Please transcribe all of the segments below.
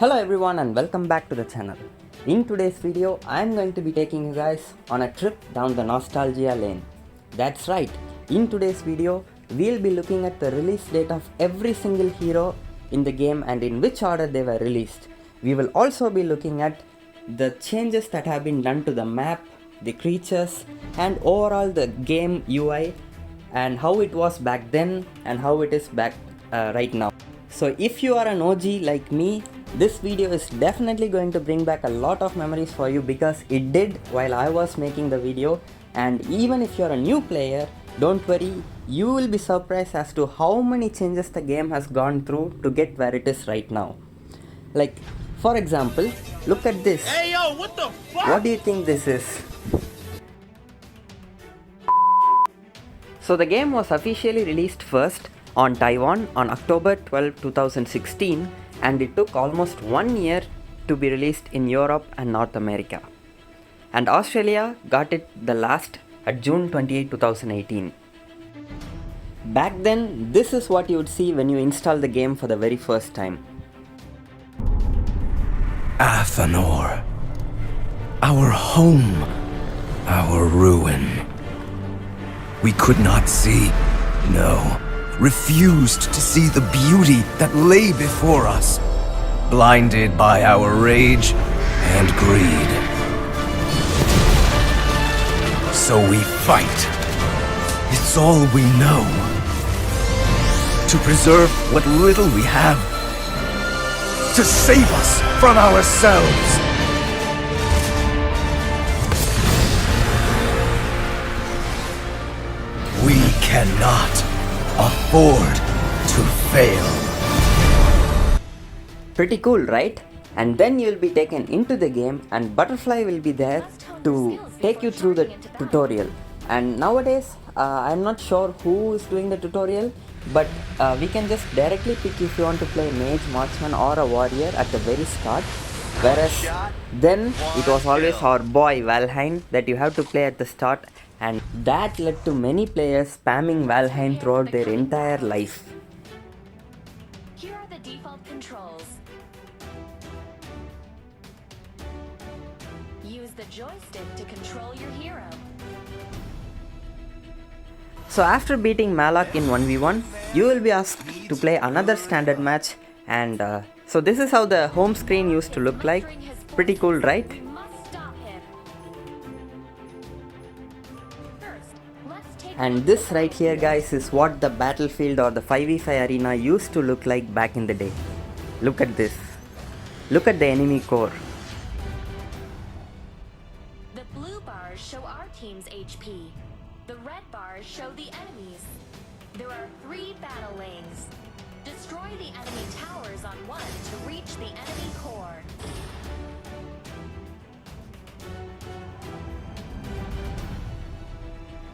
Hello everyone and welcome back to the channel. In today's video, I am going to be taking you guys on a trip down the nostalgia lane. That's right, in today's video, we'll be looking at the release date of every single hero in the game and in which order they were released. We will also be looking at the changes that have been done to the map, the creatures, and overall the game UI and how it was back then and how it is back right now. So if you are an OG like me, this video is definitely going to bring back a lot of memories for you because it did while I was making the video. And even if you're a new player, don't worry, you will be surprised as to how many changes the game has gone through to get where it is right now. Like, for example, look at this. Hey yo, what the fuck? What do you think this is? So the game was officially released first on Taiwan on October 12, 2016, and it took almost 1 year to be released in Europe and North America. And Australia got it the last at June 28, 2018. Back then, this is what you would see when you install the game for the very first time. Athanor. Our home. Our ruin. We could not see, no, refused to see the beauty that lay before us, blinded by our rage and greed. So we fight. It's all we know. To preserve what little we have. To save us from ourselves. We cannot afford to fail. Pretty cool, right? And then you'll be taken into the game and Butterfly will be there to take you through the tutorial. And nowadays, I'm not sure who is doing the tutorial, but we can just directly pick if you want to play Mage, Marksman or a Warrior at the very start. Whereas then it was always our boy Valheim that you have to play at the start, and that led to many players spamming Valheim throughout their entire life. Here are the default controls. Use the joystick to control your hero. So after beating Malak in 1v1, you will be asked to play another standard match, and so this is how the home screen used to look like. Pretty cool, right? We must stop him. First, let's take And this right here, guys, is what the battlefield or the 5v5 arena used to look like back in the day. Look at this. Look at the enemy core. the blue bars show our team's HP. The red bars show the enemy's. There are 3 battle lanes. Destroy the enemy towers on one to reach the enemy core.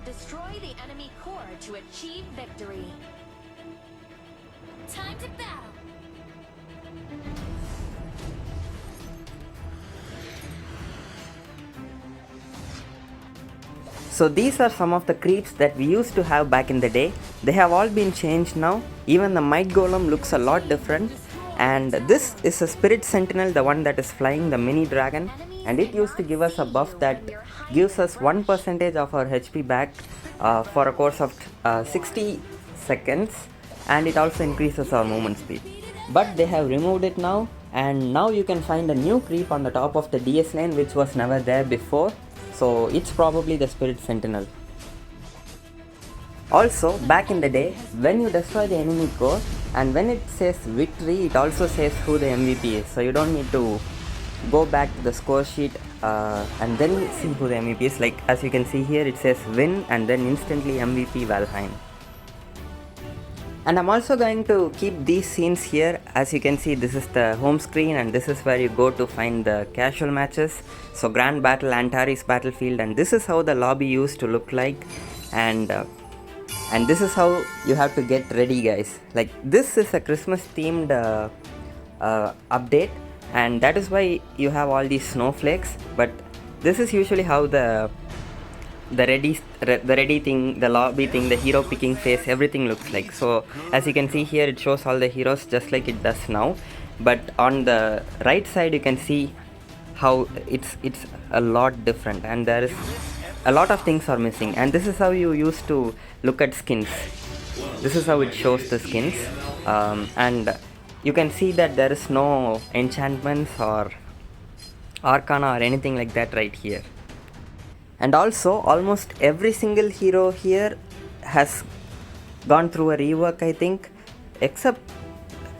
Destroy the enemy core to achieve victory. Time to battle! So these are some of the creeps that we used to have back in the day. They have all been changed now. Even the Might Golem looks a lot different. And this is a Spirit Sentinel, the one that is flying, the mini dragon. And it used to give us a buff that gives us 1% of our HP back for a course of 60 seconds. And it also increases our movement speed. But they have removed it now. And now you can find a new creep on the top of the DS lane which was never there before. So it's probably the Spirit Sentinel. Also, back in the day, when you destroy the enemy core and when it says victory, it also says who the MVP is. So you don't need to go back to the score sheet and then see who the MVP is. Like as you can see here, it says win and then instantly MVP Valheim. And I'm also going to keep these scenes here. As you can see, this is the home screen and this is where you go to find the casual matches. So Grand Battle, Antares Battlefield, and this is how the lobby used to look like. And this is how you have to get ready, guys. Like this is a Christmas themed update, and that is why you have all these snowflakes. But this is usually how the ready thing, the lobby thing, the hero picking phase, everything looks like. So as you can see here, it shows all the heroes just like it does now. but on the right side you can see how it's a lot different, and there is a lot of things are missing. And this is how you used to look at skins. This is how it shows the skins, and you can see that there is no enchantments or arcana or anything like that right here. And also almost every single hero here has gone through a rework, I think, except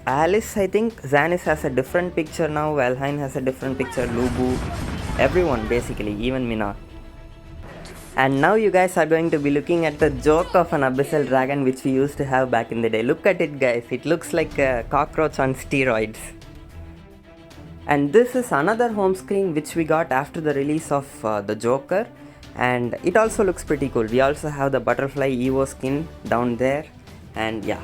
Alice. I think Xanis has a different picture now, Valheim has a different picture, Lubu, everyone basically, even Mina. And now you guys are going to be looking at the joke of an abyssal dragon which we used to have back in the day. Look at it guys, it looks like a cockroach on steroids. And this is another home screen which we got after the release of the Joker, and it also looks pretty cool. We also have the butterfly Evo skin down there, and yeah.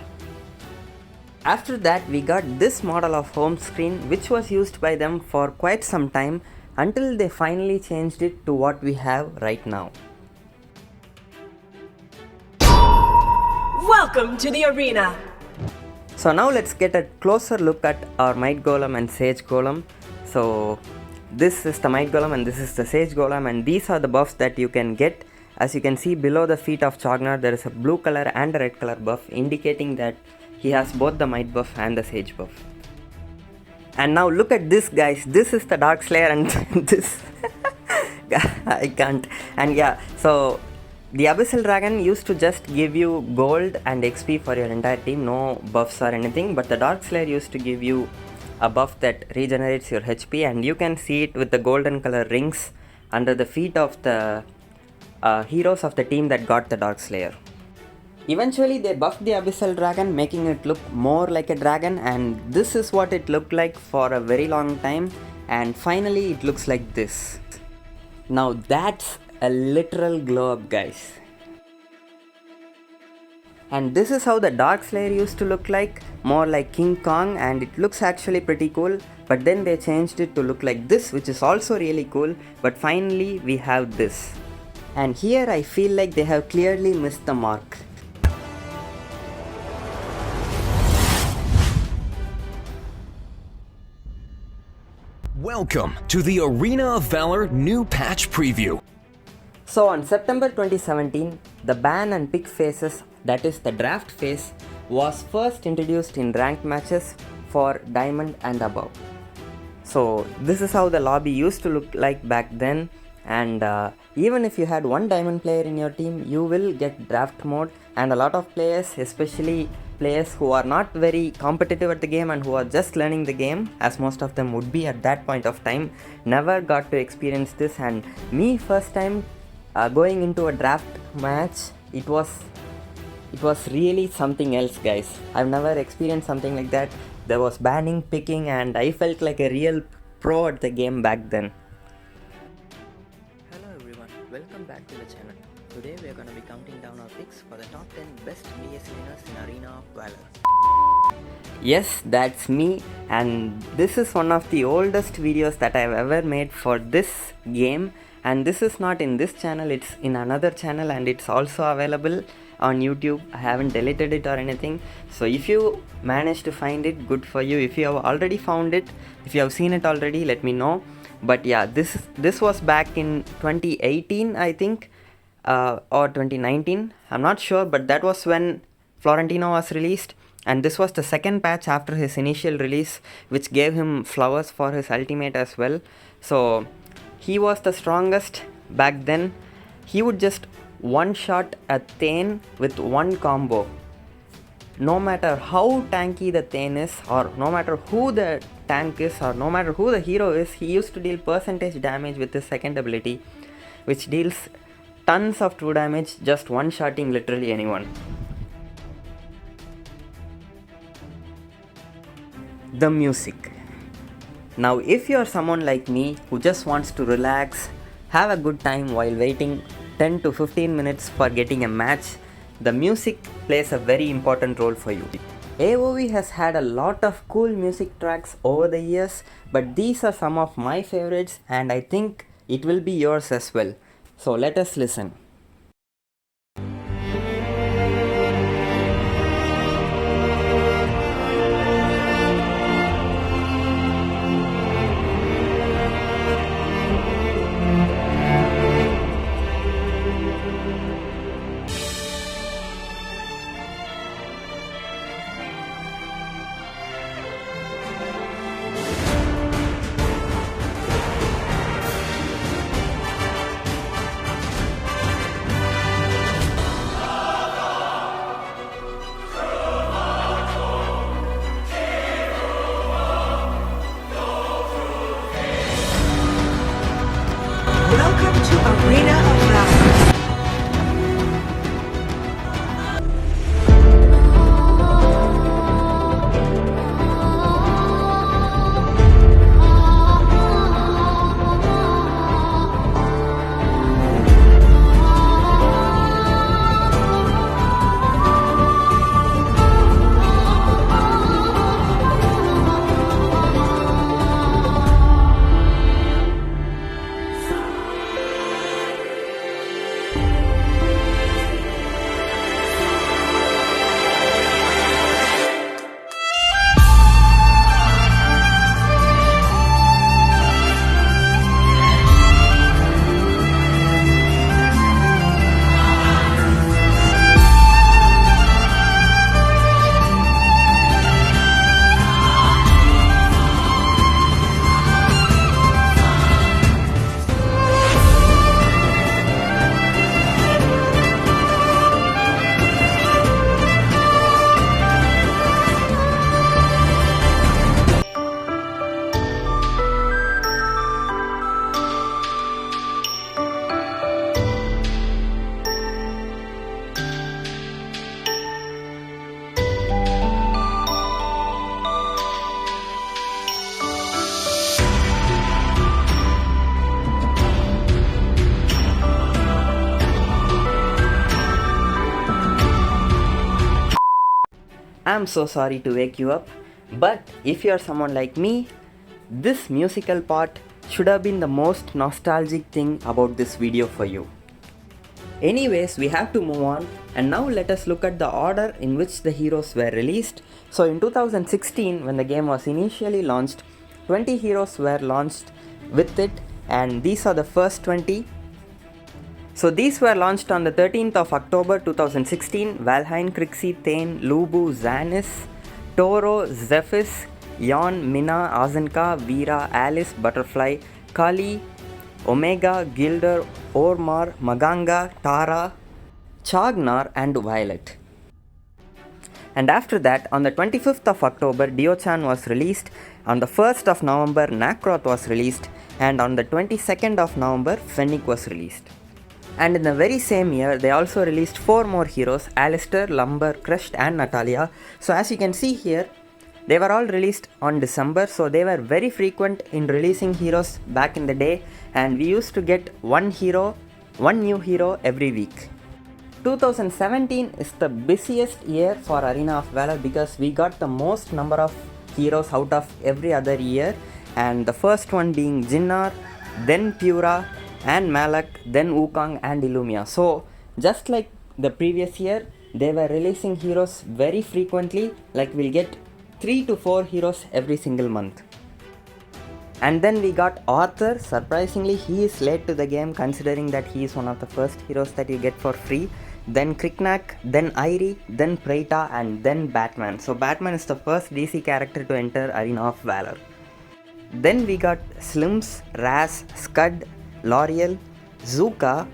After that we got this model of home screen which was used by them for quite some time until they finally changed it to what we have right now. Welcome to the arena! So now let's get a closer look at our Might Golem and Sage Golem. So this is the Might Golem and this is the Sage Golem, and these are the buffs that you can get. As you can see below the feet of Chognar, there is a blue color and a red color buff indicating that he has both the Might buff and the Sage buff. And now look at this guys, this is the Dark Slayer and this I can't. And yeah, so the Abyssal Dragon used to just give you gold and XP for your entire team, no buffs or anything, but the Dark Slayer used to give you a buff that regenerates your HP, and you can see it with the golden color rings under the feet of the heroes of the team that got the Dark Slayer. Eventually they buffed the Abyssal Dragon, making it look more like a dragon, and this is what it looked like for a very long time, and finally it looks like this. Now that's a literal glow up guys. And this is how the Dark Slayer used to look like, more like King Kong, and it looks actually pretty cool, but then they changed it to look like this, which is also really cool, but finally we have this. And here I feel like they have clearly missed the mark. Welcome to the Arena of Valor new patch preview. So on September 2017, the ban and pick phases, that is the draft phase, was first introduced in ranked matches for Diamond and above. So this is how the lobby used to look like back then, and even if you had one Diamond player in your team, you will get draft mode, and a lot of players, especially players who are not very competitive at the game and who are just learning the game, as most of them would be at that point of time, never got to experience this. And me first time going into a draft match, it was really something else guys. I've never experienced something like that. There was banning, picking, and I felt like a real pro at the game back then. Hello everyone, welcome back to the channel. Today we are going to be counting down our picks for the top 10 best VS winners in Arena of Valor. Yes, that's me, and this is one of the oldest videos that I've ever made for this game. And this is not in this channel, it's in another channel, and it's also available on YouTube. I haven't deleted it or anything, so if you manage to find it, good for you. If you have already found it, if you have seen it already, let me know. But yeah, this was back in 2018 I think, or 2019, I'm not sure, but that was when Florentino was released, and this was the second patch after his initial release, which gave him flowers for his ultimate as well. So he was the strongest back then. He would just one-shot a Thane with one combo. No matter how tanky the Thane is, or no matter who the tank is, or no matter who the hero is, he used to deal percentage damage with his second ability, which deals tons of true damage, just one-shotting literally anyone. The music. Now if you are someone like me who just wants to relax, have a good time while waiting 10 to 15 minutes for getting a match, the music plays a very important role for you. AOV has had a lot of cool music tracks over the years, but these are some of my favorites, and I think it will be yours as well. So let us listen. I'm so sorry to wake you up, but if you're someone like me, this musical part should have been the most nostalgic thing about this video for you. Anyways, we have to move on, and now let us look at the order in which the heroes were released. So in 2016, when the game was initially launched, 20 heroes were launched with it, and these are the first 20. So these were launched on the 13th of October 2016. Valheim, Crixie, Thane, Lubu, Zanis, Toro, Zephys, Yon, Mina, Azenka, Vera, Alice, Butterfly, Kali, Omega, Gilder, Ormar, Maganga, Tara, Chagnar and Violet. And after that, on the 25th of October, Dio-chan was released. On the 1st of November, Nakroth was released. And on the 22nd of November, Fennec was released. And in the very same year, they also released 4 more heroes, Alistair, Lumber, Crushed and Natalia. So as you can see here, they were all released on December, so they were very frequent in releasing heroes back in the day, and we used to get one new hero every week. 2017 is the busiest year for Arena of Valor because we got the most number of heroes out of every other year, and the first one being Jinnar, then Pura and Malak, then Wukong and Illumia. So just like the previous year, they were releasing heroes very frequently, like we'll get 3 to 4 heroes every single month. And then we got Arthur. Surprisingly, he is late to the game considering that he is one of the first heroes that you get for free. Then Kriknak, then Irie, then Preita and then Batman. So Batman is the first DC character to enter Arena of Valor. Then we got Slims, Raz, Scud, L'Oreal, Zuka,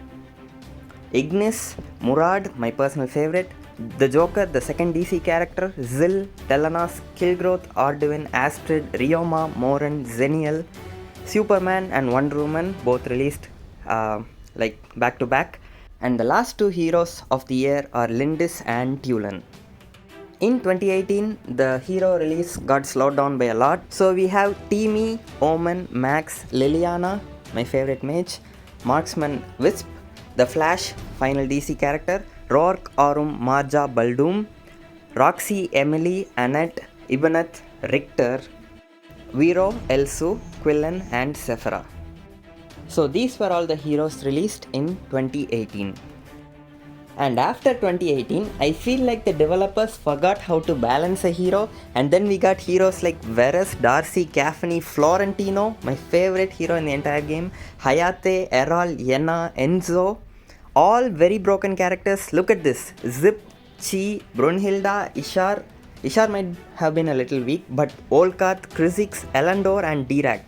Ignis, Murad, my personal favorite, the Joker, the second DC character, Zil, Telenas, Killgrowth, Arduin, Astrid, Rioma, Moran, Zenial, Superman and Wonder Woman, both released like back to back. And the last 2 heroes of the year are Lindis and Tulan. In 2018, the hero release got slowed down by a lot. So we have Teamy, Omen, Max, Liliana, my favorite mage, Marksman, Wisp, The Flash, final DC character, Rourke, Aurum, Marja, Baldoom, Roxy, Emily, Annette, Ibaneth, Richter, Vero, Elsu, Quillen and Sephira. So these were all the heroes released in 2018. And after 2018, I feel like the developers forgot how to balance a hero, and then we got heroes like Varus, Darcy, Caffney, Florentino, my favorite hero in the entire game, Hayate, Errol, Yenna, Enzo, all very broken characters. Look at this, Zip, Chi, Brunhilda, Ishar. Ishar might have been a little weak, but Olkath, Krizix, Elandor and Dirac.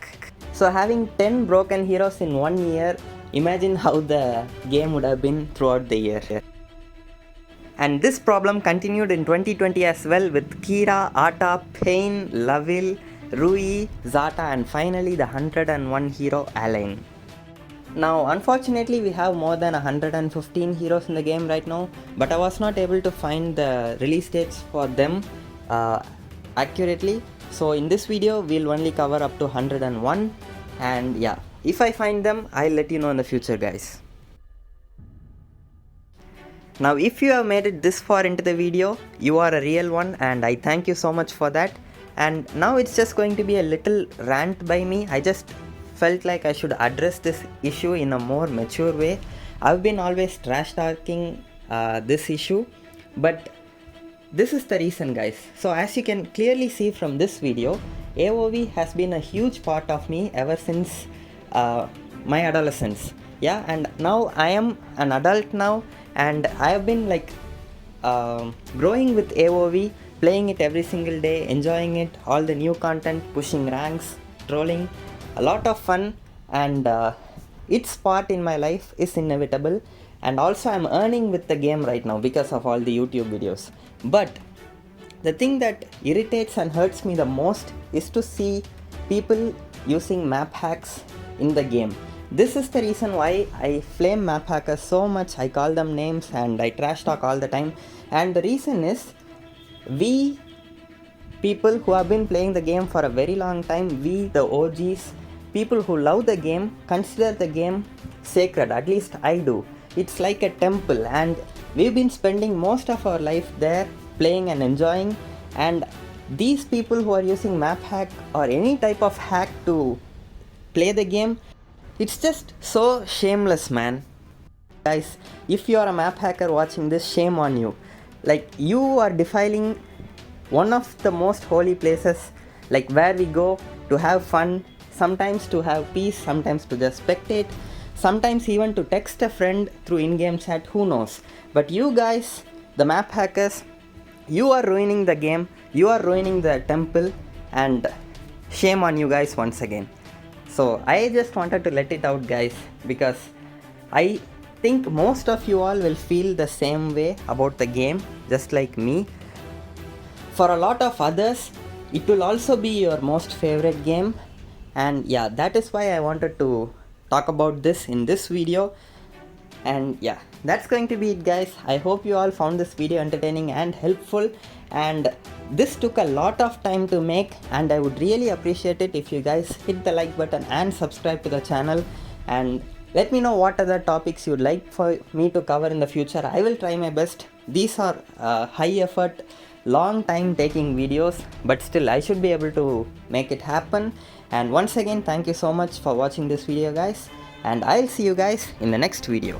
So having 10 broken heroes in 1 year, imagine how the game would have been throughout the year. And this problem continued in 2020 as well with Kira, Ata, Pain, Laville, Rui, Zata and finally the 101 hero Allan. Now unfortunately we have more than 115 heroes in the game right now, but I was not able to find the release dates for them accurately. So in this video we'll only cover up to 101, and yeah, if I find them I'll let you know in the future, guys. Now if you have made it this far into the video, you are a real one and I thank you so much for that. And now it's just going to be a little rant by me. I just felt like I should address this issue in a more mature way. I've been always trash talking this issue, but this is the reason, guys. So as you can clearly see from this video, AOV has been a huge part of me ever since my adolescence. Yeah, and now I am an adult now, and I have been like growing with AOV, playing it every single day, enjoying it, all the new content, pushing ranks, trolling, a lot of fun, and its part in my life is inevitable. And also I'm earning with the game right now because of all the YouTube videos. But the thing that irritates and hurts me the most is to see people using map hacks in the game. This is the reason why I flame map hackers so much. I call them names and I trash talk all the time. And the reason is, we people who have been playing the game for a very long time, we the OGs, people who love the game, consider the game sacred. At least I do. It's like a temple, and we've been spending most of our life there playing and enjoying, And these people who are using map hack or any type of hack to play the game, it's just so shameless, man. Guys, if you are a map hacker watching this, shame on you. Like, you are defiling one of the most holy places, like where we go to have fun, sometimes to have peace, sometimes to just spectate, sometimes even to text a friend through in-game chat, who knows. But you guys, the map hackers, you are ruining the game, you are ruining the temple, and shame on you guys once again. So I just wanted to let it out, guys, because I think most of you all will feel the same way about the game, just like me. For a lot of others, it will also be your most favorite game, and yeah, that is why I wanted to talk about this in this video. And yeah, that's going to be it, guys. I hope you all found this video entertaining and helpful, and this took a lot of time to make, and I would really appreciate it if you guys hit the like button and subscribe to the channel, and let me know what other topics you'd like for me to cover in the future. I will try my best. These are high effort, long time taking videos, but still I should be able to make it happen. And once again, thank you so much for watching this video, guys, and I'll see you guys in the next video.